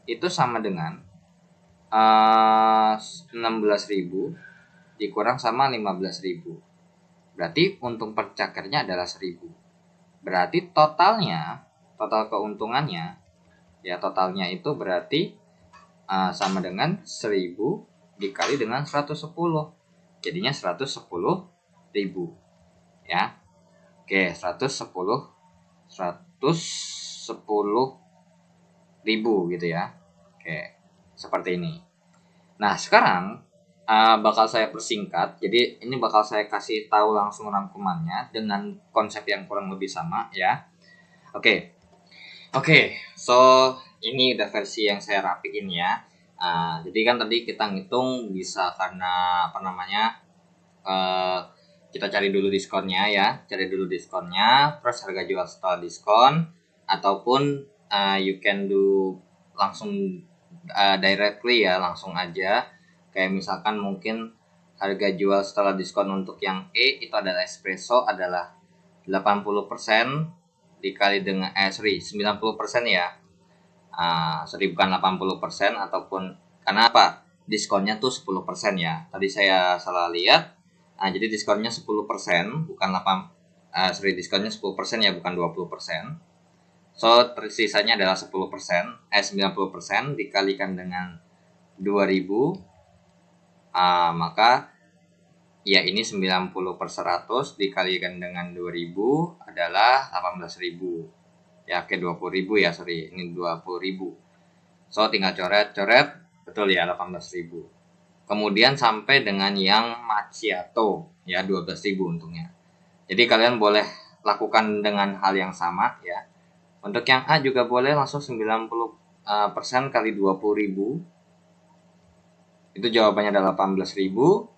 [SPEAKER 1] itu sama dengan 16.000 dikurang sama 15.000. Berarti untung per cangkirnya adalah 1.000. Berarti total keuntungannya ya, totalnya itu berarti sama dengan 1.000 dikali dengan 110. Jadinya 110.000 ya. Oke, 110.000 gitu ya. Oke, seperti ini. Nah, sekarang bakal saya persingkat. Jadi ini bakal saya kasih tahu langsung rangkumannya dengan konsep yang kurang lebih sama ya. Oke. So ini udah versi yang saya rapiin ya. Jadi kan tadi kita ngitung bisa karena apa namanya, kita cari dulu diskonnya ya, terus harga jual setelah diskon, ataupun you can do langsung directly ya, langsung aja. Kayak misalkan mungkin harga jual setelah diskon untuk yang E itu adalah espresso adalah 80% dikali dengan 90% ya. Bukan 80%, ataupun karena apa? Diskonnya tuh 10% ya. Tadi saya salah lihat. Jadi diskonnya 10%, bukan diskonnya 10% ya, bukan 20%. So, sisanya adalah 10%, 90% dikalikan dengan 2000, maka ya ini 90/100 dikalikan dengan 2000 adalah 18.000. Ya, ke 20.000 ya, sorry, ini 20.000. So, tinggal coret-coret, betul ya, 18.000. Kemudian sampai dengan yang macchiato, ya 12.000 untungnya. Jadi kalian boleh lakukan dengan hal yang sama ya. Untuk yang A juga boleh langsung 90% kali 20.000. Itu jawabannya adalah 18.000.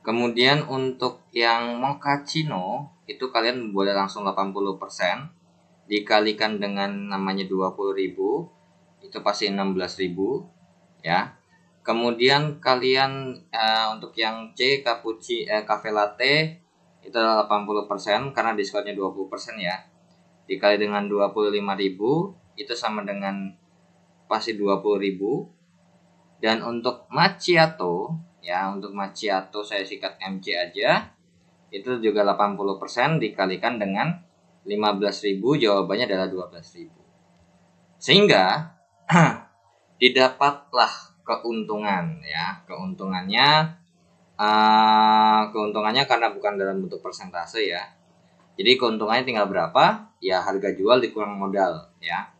[SPEAKER 1] Kemudian untuk yang mochaccino itu kalian boleh langsung 80% dikalikan dengan namanya 20.000, itu pasti 16.000 ya. Kemudian kalian untuk yang C cafe latte itu adalah 80% karena diskonnya 20% ya. Dikali dengan 25.000 itu sama dengan pasti 20.000. Dan untuk macchiato ya, untuk macchiato saya sikat MC aja. Itu juga 80% dikalikan dengan 15.000, jawabannya adalah 12.000. Sehingga didapatlah keuntungan ya. Keuntungannya karena bukan dalam bentuk persentase ya. Jadi keuntungannya tinggal berapa? Ya harga jual dikurang modal ya.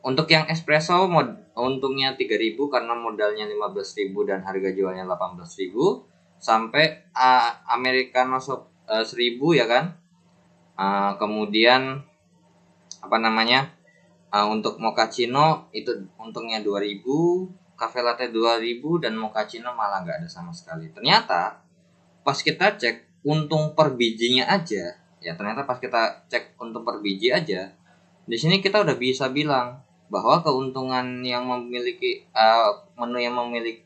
[SPEAKER 1] Untuk yang espresso untungnya 3.000 karena modalnya 15.000 dan harga jualnya 18.000, sampai americano 1.000 ya kan. Kemudian apa namanya? Untuk mochaccino itu untungnya 2.000, cafe latte 2.000, dan mochaccino malah nggak ada sama sekali. Ternyata pas kita cek untung per bijinya aja, ya ternyata pas kita cek untung per biji aja, di sini kita udah bisa bilang bahwa keuntungan yang memiliki menu yang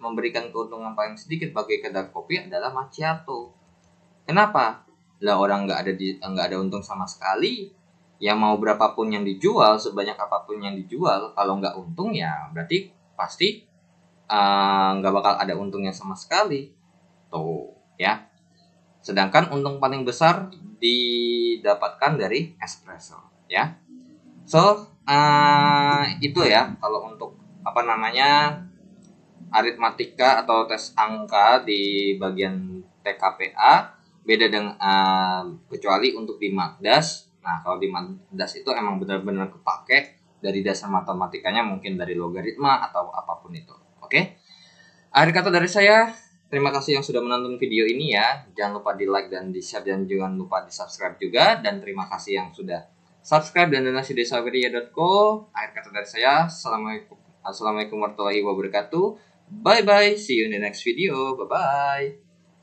[SPEAKER 1] memberikan keuntungan paling sedikit bagi kedai kopi adalah macchiato. Kenapa? Lah orang nggak ada untung sama sekali. Ya mau berapapun yang dijual, sebanyak apapun yang dijual, kalau nggak untung ya berarti pasti nggak bakal ada untungnya sama sekali. Tuh ya. Sedangkan untung paling besar didapatkan dari espresso ya. So itu ya kalau untuk apa namanya aritmatika atau tes angka di bagian TKPA. Beda dengan kecuali untuk di Magdas. Nah, kalau di Magdas itu emang benar-benar kepake dari dasar matematikanya, mungkin dari logaritma atau apapun itu. Oke? Akhir kata dari saya, terima kasih yang sudah menonton video ini ya. Jangan lupa di like dan di share, dan jangan lupa di subscribe juga. Dan terima kasih yang sudah subscribe dan donasi di saweria.co. Akhir kata dari saya, Assalamualaikum warahmatullahi wabarakatuh. Bye bye, see you in the next video. Bye bye.